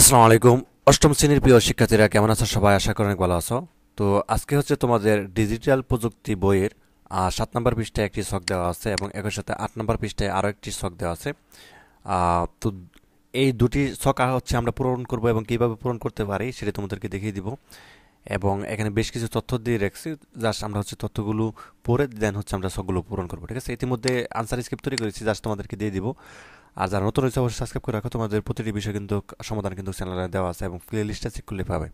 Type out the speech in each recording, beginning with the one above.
আসসালামু আলাইকুম। অষ্টম শ্রেণীর প্রিয় শিক্ষার্থীরা কেমন আছো? সবাই আশা করি অনেক ভালো আছো। তো আজকে হচ্ছে তোমাদের ডিজিটাল প্রযুক্তি বইয়ের 7 নম্বর পৃষ্ঠায় একটি ছক দেওয়া আছে এবং একই সাথে 8 নম্বর পৃষ্ঠায় আরও একটি ছক দেওয়া আছে। তো এই দুটি ছক হচ্ছে আমরা পূরণ করব এবং কিভাবে পূরণ করতে পারি সেটা তোমাদেরকে দেখিয়ে দিব। এবং এখানে বেশ কিছু তথ্য দিয়ে রাখছি, জাস্ট আমরা হচ্ছে তথ্যগুলো পড়ে দেন হচ্ছে আমরা ছকগুলো পূরণ করবো। ঠিক আছে, ইতিমধ্যে আনসার স্ক্রিপ্ট তৈরি করেছি, জাস্ট তোমাদেরকে দিয়ে দিব। আর যারা নতুন হয়েছে অবশ্যই সাবস্ক্রাইব করে রাখো, তোমাদের প্রতিটি বিষয় কিন্তু সমাধান কিন্তু চ্যানেলে দেওয়া আছে এবং প্লে লিস্টে চেক করলে পাবে।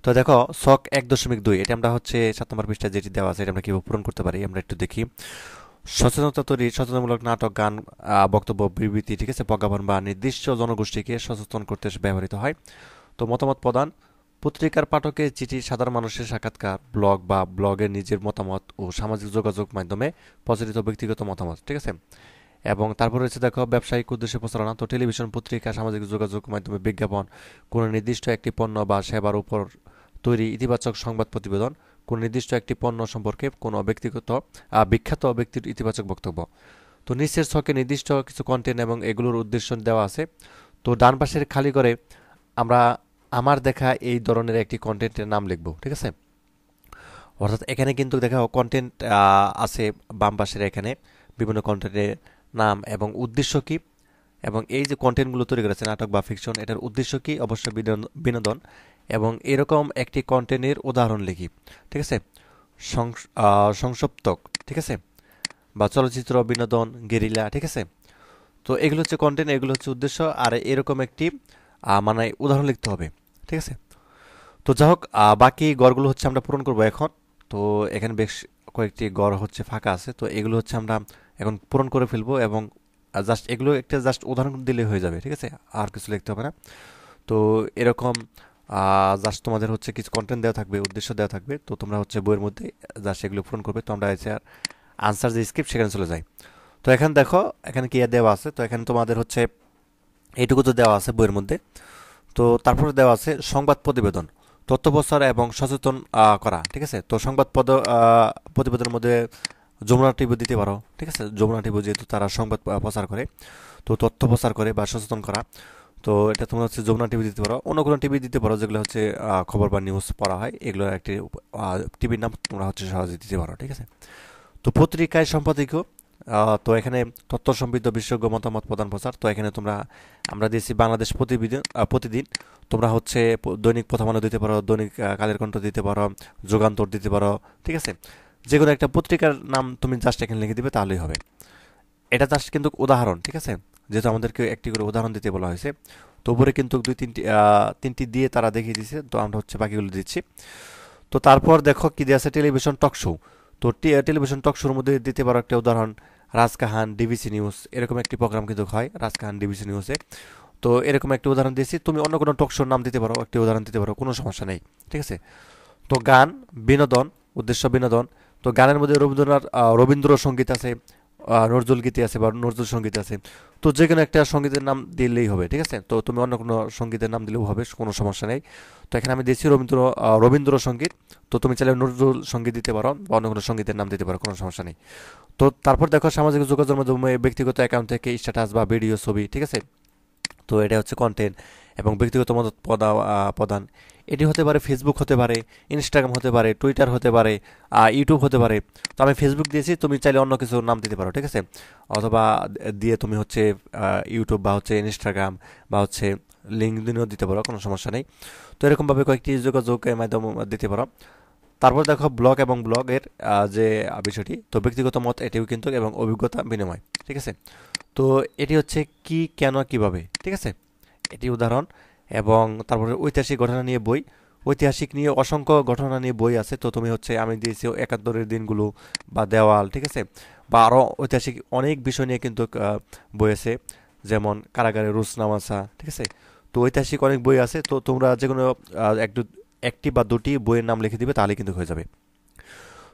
তো দেখো, ছক 1.2 এটা আমরা হচ্ছে 7 নম্বর পৃষ্ঠায় যেটি দেওয়া আছে এটা আমরা কীভাবে পূরণ করতে পারি আমরা একটু দেখি। সচেতনতা তৈরি, সচেতনমূলক নাটক, গান, বক্তব্য, বিবৃতি, ঠিক আছে, প্রজ্ঞাপন বা নির্দিষ্ট জনগোষ্ঠীকে সচেতন করতে ব্যবহৃত হয়। তো মতামত প্রদান, পত্রিকার পাঠকের চিঠি, সাধারণ মানুষের সাক্ষাৎকার, ব্লগ বা ব্লগের নিজের মতামত ও সামাজিক যোগাযোগ মাধ্যমে প্রচারিত ব্যক্তিগত মতামত। ঠিক আছে, এবং তারপর রয়েছে দেখো ব্যবসায়িক উদ্দেশ্যে প্রচারণা। তো টেলিভিশন, পত্রিকা, সামাজিক যোগাযোগ মাধ্যমে বিজ্ঞাপন, কোনো নির্দিষ্ট একটি পণ্য বা সেবার উপর তৈরি ইতিবাচক সংবাদ প্রতিবেদন, কোনো নির্দিষ্ট একটি পণ্য সম্পর্কে কোনো বিখ্যাত ব্যক্তির ইতিবাচক বক্তব্য। তো নিচের ছকে নির্দিষ্ট কিছু কন্টেন্ট এবং এগুলোর উদ্দেশ্য দেওয়া আছে। তো ডান পাশের খালি করে আমরা আমার দেখা এই ধরনের একটি কন্টেন্টের নাম লিখব। ঠিক আছে, অর্থাৎ এখানে কিন্তু দেখা কন্টেন্ট আছে বাম পাশের, এখানে বিভিন্ন কন্টেন্টের নাম এবং উদ্দেশ্য কি, এবং এই যে কন্টেন্টগুলো তৈরি করেছে নাটক বা ফিকশন, এটার উদ্দেশ্য কি, অবশ্যই বিনোদন। এবং এরকম একটি কন্টেন্টের উদাহরণ লিখি। ঠিক আছে, সংসপ্তক, ঠিক আছে, বা চলচ্চিত্র, বিনোদন, গেরিলা। ঠিক আছে, তো এগুলো হচ্ছে কন্টেন্ট, এগুলো হচ্ছে উদ্দেশ্য, আর এরকম একটি মানে উদাহরণ লিখতে হবে। ঠিক আছে, তো যাই হোক, বাকি গড়গুলো হচ্ছে আমরা পূরণ করব এখন। তো এখানে বেশ কয়েকটি গড় হচ্ছে ফাঁকা আছে, তো এগুলো হচ্ছে আমরা এখন পূরণ করে ফেলবো এবং জাস্ট এগুলো একটা জাস্ট উদাহরণ দিলে হয়ে যাবে। ঠিক আছে, আর কিছু লিখতে হবে না। তো এরকম জাস্ট তোমাদের হচ্ছে কিছু কন্টেন্ট দেওয়া থাকবে, উদ্দেশ্য দেওয়া থাকবে, তো তোমরা হচ্ছে বইয়ের মধ্যে জাস্ট এগুলো পূরণ করবে। তো আমরা এসে আনসার যে স্ক্রিপ্ট সেখানে চলে যাই। তো এখানে দেখো, এখানে কি দেওয়া আছে, তো এখানে তোমাদের হচ্ছে এইটুকু তো দেওয়া আছে বইয়ের মধ্যে। তো তারপরে দেওয়া আছে সংবাদ প্রতিবেদন, তথ্য প্রচার এবং সচেতন করা। ঠিক আছে, তো প্রতিবেদনের মধ্যে যমুনা টিভি দিতে পারো। ঠিক আছে, যমুনা টিভি যেহেতু তারা সংবাদ প্রচার করে, তো তথ্য প্রচার করে বা সচেতন করা, তো এটা তোমরা হচ্ছে যমুনা টিভি দিতে পারো, অন্য কোনো টিভি দিতে পারো যেগুলো হচ্ছে খবর বা নিউজ পড়া হয়, এগুলোর একটি টিভির নাম তোমরা হচ্ছে সহজে দিতে পারো। ঠিক আছে, তো পত্রিকায় সম্পাদকীয়, তো এখানে তথ্য সমৃদ্ধ বিশেষজ্ঞ মতামত প্রদান প্রচার। তো এখানে আমরা দিয়েছি বাংলাদেশ প্রতিদিন। তোমরা হচ্ছে দৈনিক প্রথম আলো দিতে পারো, দৈনিক কালের কণ্ঠ দিতে পারো, যুগান্তর দিতে পারো। ঠিক আছে, যে কোনো একটা পত্রিকার নাম তুমি জাস্ট এখানে লিখে দিবে, তাহলেই হবে। এটা জাস্ট কিন্তু উদাহরণ। ঠিক আছে, যেহেতু আমাদেরকে একটি করে উদাহরণ দিতে বলা হয়েছে, তো উপরে কিন্তু তিনটি দিয়ে তারা দেখিয়ে দিয়েছে, তো আমরা হচ্ছে বাকিগুলো দিচ্ছি। তো তারপর দেখো কি দিয়ে আছে, টেলিভিশন টক শো। তো টেলিভিশন টক শোর মধ্যে দিতে পারো একটা উদাহরণ, রাজকাহান, ডিবিসি নিউজ, এরকম একটি প্রোগ্রাম কিন্তু হয় রাজকাহান ডিবিসি নিউজে। তো এরকম একটি উদাহরণ দিয়েছি, তুমি অন্য কোনো টক শোর নাম দিতে পারো, একটি উদাহরণ দিতে পারো, কোনো সমস্যা নেই। ঠিক আছে, তো গান, বিনোদন, উদ্দেশ্য বিনোদন। তো গানের মধ্যে রবীন্দ্রসঙ্গীত আছে, নজরুল গীতি আছে বা নজরুল সঙ্গীত আছে। তো যে কোনো একটা সঙ্গীতের নাম দিলেই হবে। ঠিক আছে, তো তুমি অন্য কোনো সঙ্গীতের নাম দিলেও হবে, কোনো সমস্যা নেই। তো এখানে আমি দিয়েছি রবীন্দ্রসঙ্গীত। তো তুমি চাইলে নজরুল সঙ্গীত দিতে পারো বা অন্য কোনো সঙ্গীতের নাম দিতে পারো, কোনো সমস্যা নেই। তো তারপর দেখো সামাজিক যোগাযোগের মাধ্যমে ব্যক্তিগত অ্যাকাউন্ট থেকে স্ট্যাটাস বা ভিডিও, ছবি। ঠিক আছে, তো এটা হচ্ছে কন্টেন্ট এবং ব্যক্তিগত মত প্রদান। এটি হতে পারে ফেসবুক, হতে পারে ইনস্টাগ্রাম, হতে পারে টুইটার, হতে পারে ইউটিউব হতে পারে। তো আমি ফেসবুক দিয়েছি, তুমি চাইলে অন্য কিছু নাম দিতে পারো। ঠিক আছে, অথবা দিয়ে তুমি হচ্ছে ইউটিউব বা হচ্ছে ইনস্টাগ্রাম বা হচ্ছে লিঙ্কডিনও দিতে পারো, কোনো সমস্যা নেই। তো এরকমভাবে কয়েকটি যোগাযোগের মাধ্যম দিতে পারো। তারপর দেখো ব্লগ এবং ব্লগের যে বিষয়টি, তো ব্যক্তিগত মত এটিও কিন্তু এবং অভিজ্ঞতা বিনিময়। ঠিক আছে, তো এটি হচ্ছে কি, কেন, কিভাবে। ঠিক আছে, এটি উদাহরণ। এবং তারপরে ঐতিহাসিক ঘটনা নিয়ে বই, ঐতিহাসিক নিয়ে অসংখ্য ঘটনা নিয়ে বই আছে। তো তুমি হচ্ছে আমি দিয়েছি একাত্তরের দিনগুলো বা দেওয়াল। ঠিক আছে, বা আরও ঐতিহাসিক অনেক বিষয় নিয়ে কিন্তু বই আছে, যেমন কারাগারে রুসনামাসা। ঠিক আছে, তো ঐতিহাসিক অনেক বই আছে। তো তোমরা যে কোনো একটি বা দুটি বইয়ের নাম লিখে দিবে, তাহলে কিন্তু হয়ে যাবে।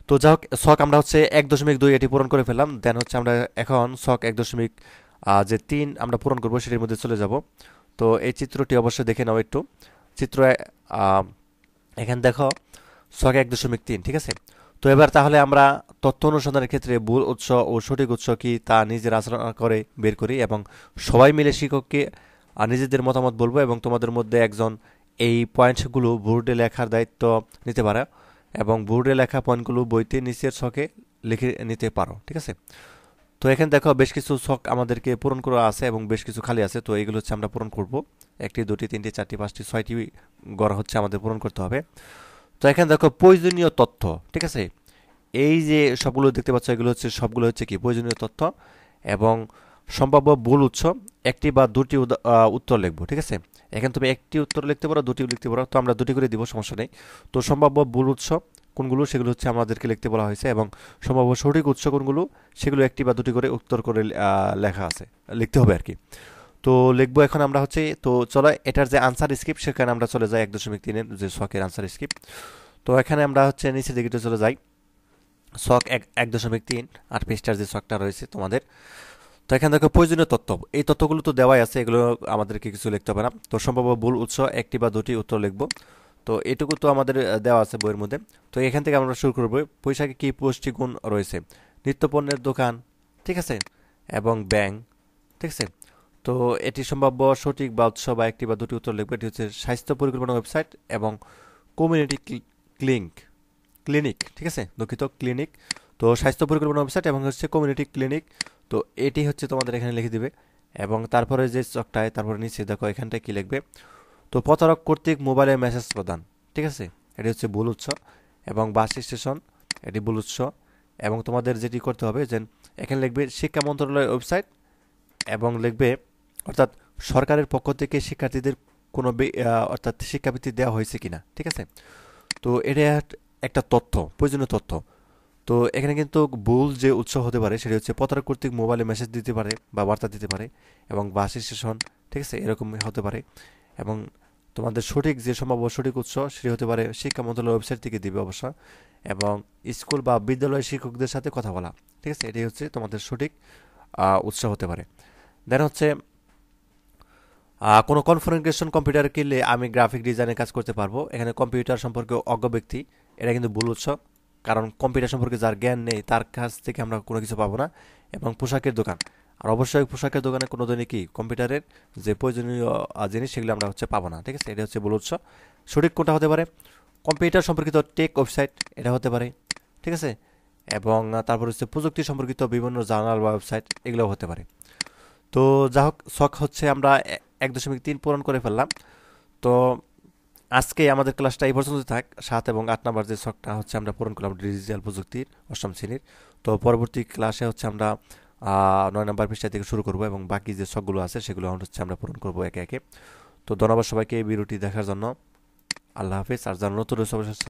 তো যাই হোক, শখ আমরা হচ্ছে 1.2 এটি পূরণ করে ফেললাম। দেন হচ্ছে আমরা এখন শখ 1.3 আমরা পূরণ করবো, সেটির মধ্যে চলে যাব। তো এই চিত্রটি অবশ্যই দেখে নাও একটু। চিত্র এখানে দেখো, শখ 1.3। ঠিক আছে, তো এবার তাহলে আমরা তথ্য অনুসন্ধানের ক্ষেত্রে ভুল উৎস ও সঠিক উৎস কি তা নিজের আচরণ করে বের করি এবং সবাই মিলে শিক্ষককে নিজেদের মতামত বলবো এবং তোমাদের মধ্যে একজন এই পয়েন্টগুলো বোর্ডে লেখার দায়িত্ব নিতে পারে এবং বোর্ডে লেখা পয়েন্টগুলো বইতে নিচের ছকে লিখে নিতে পারো, ঠিক আছে? তো এখানে দেখো বেশ কিছু ছক আমাদেরকে পূরণ করা আছে এবং বেশ কিছু খালি আছে, তো এইগুলো হচ্ছে আমরা পূরণ করব। একটি, দুটি, তিনটি, চারটি, পাঁচটি, ছয়টি গড় হচ্ছে আমাদের পূরণ করতে হবে। তো এখানে দেখো প্রয়োজনীয় তথ্য, ঠিক আছে? এই যে সবগুলো দেখতে পাচ্ছ এগুলো হচ্ছে সবগুলো হচ্ছে কি প্রয়োজনীয় তথ্য এবং সম্ভাব্য ভুল উৎস একটি বা দুটি উত্তর লিখবো, ঠিক আছে? এখানে তুমি একটি উত্তর লিখতে পারো, দুটি লিখতে পারো, তো আমরা দুটি করে দিব, সমস্যা নেই। তো সম্ভাব্য ভুল উৎস কোনগুলো সেগুলো হচ্ছে আমাদেরকে লিখতে বলা হয়েছে এবং সম্ভাব্য সঠিক উৎস কোনগুলো সেগুলো একটি বা দুটি করে উত্তর করে লেখা আছে, লিখতে হবে আর কি। তো লিখবো এখন আমরা হচ্ছে, তো চলো এটার যে আনসার স্ক্রিপ্ট সেখানে আমরা চলে যাই 1.3-এর যে শখের আনসার স্ক্রিপ্ট। তো এখানে আমরা হচ্ছে নিচের দিকে চলে যাই, শখ 1.3 আর পৃষ্ঠার যে শখটা রয়েছে তোমাদের। তো এখানে দেখো প্রয়োজনীয় তথ্য, এই তথ্যগুলো তো দেওয়াই আছে, এগুলো আমাদেরকে কিছু লিখতে হবে না। তো সম্ভাব্য ভুল উৎস একটি বা দুটি উত্তর লিখবো, তো এটুকু তো আমাদের দেওয়া আছে বইয়ের মধ্যে। তো এখান থেকে আমরা শুরু করবো, পোশাকে কি পুষ্টিগুণ রয়েছে, নিত্যপণ্যের দোকান, ঠিক আছে, এবং ব্যাংক, ঠিক আছে। তো এটি সম্ভাব্য সঠিক বা উৎস বা একটি বা দুটি উত্তর লিখবে। এটি হচ্ছে স্বাস্থ্য পরিকল্পনা ওয়েবসাইট এবং কমিউনিটি ক্লিনিক, ক্লিনিক, ঠিক আছে, দুঃখিত, ক্লিনিক। তো স্বাস্থ্য পরিকল্পনা ওয়েবসাইট এবং হচ্ছে কমিউনিটি ক্লিনিক, তো এটি হচ্ছে তোমাদের এখানে লিখে দিবে। এবং তারপরে যে চকটায় তারপরে নিচে দেখো এখানটায় কি লিখবে, তো প্রতারক কর্তৃক মোবাইলে মেসেজ প্রদান, ঠিক আছে, এটি হচ্ছে ভুল উৎস। এবং বাস স্টেশন, এটি ভুল উৎস। এবং তোমাদের যেটি করতে হবে যে এখানে লিখবে শিক্ষা মন্ত্রণালয়ের ওয়েবসাইট এবং লিখবে অর্থাৎ সরকারের পক্ষ থেকে শিক্ষার্থীদের কোনো অর্থাৎ শিক্ষাবৃত্তি দেওয়া হয়েছে কিনা, ঠিক আছে। তো এটা একটা তথ্য, প্রয়োজনীয় তথ্য। তো এখানে কিন্তু ভুল যে উৎস হতে পারে সেটি হচ্ছে প্রতারক কর্তৃক মোবাইলে মেসেজ দিতে পারে বা বার্তা দিতে পারে এবং বাস স্টেশন, ঠিক আছে, এরকম হতে পারে। এবং তোমাদের সঠিক যে সম্ভাব্য সঠিক উৎস সেটি হতে পারে শিক্ষা মন্ত্রণালয়ের ওয়েবসাইট থেকে দিবে অবশ্য, এবং স্কুল বা বিদ্যালয়ের শিক্ষকদের সাথে কথা বলা, ঠিক আছে, এটি হচ্ছে তোমাদের সঠিক উৎস হতে পারে। দেন হচ্ছে কোনো কনফিগারেশন কম্পিউটার কিনলে আমি গ্রাফিক ডিজাইনের কাজ করতে পারবো, এখানে কম্পিউটার সম্পর্কে অজ্ঞ ব্যক্তি, এটা কিন্তু ভুল উৎস, কারণ কম্পিউটার সম্পর্কে যার জ্ঞান নেই তার কাছ থেকে আমরা কোনো কিছু পাবো না। এবং পোশাকের দোকান, আর অবশ্যই পোশাকের দোকানে কোনো দিনই কি কম্পিউটারের যে প্রয়োজনীয় জিনিস সেগুলো আমরা হচ্ছে পাবো না, ঠিক আছে, এটা হচ্ছে ভুল উৎস। সঠিক কোনটা হতে পারে, কম্পিউটার সম্পর্কিত টেক ওয়েবসাইট, এটা হতে পারে, ঠিক আছে। এবং তারপর হচ্ছে প্রযুক্তি সম্পর্কিত বিভিন্ন জার্নাল বা ওয়েবসাইট, এগুলো হতে পারে। তো যা হোক, শখ হচ্ছে আমরা 1.3 পূরণ করে ফেললাম। তো আজকে আমাদের ক্লাসটা এই পর্যন্ত থাক, 7 এবং 8 নাম্বার যে শখটা হচ্ছে আমরা পূরণ করলাম ডিজিটাল প্রযুক্তির 8ম শ্রেণীর। তো পরবর্তী ক্লাসে হচ্ছে আমরা 9 নাম্বার পৃষ্ঠা থেকে শুরু করব এবং বাকি যে শখগুলো আছে সেগুলো হচ্ছে আমরা পূরণ করব একে একে। তো ধন্যবাদ সবাইকে এই ভিডিওটি দেখার জন্য। আল্লাহ হাফিজ। আর যারা নতুন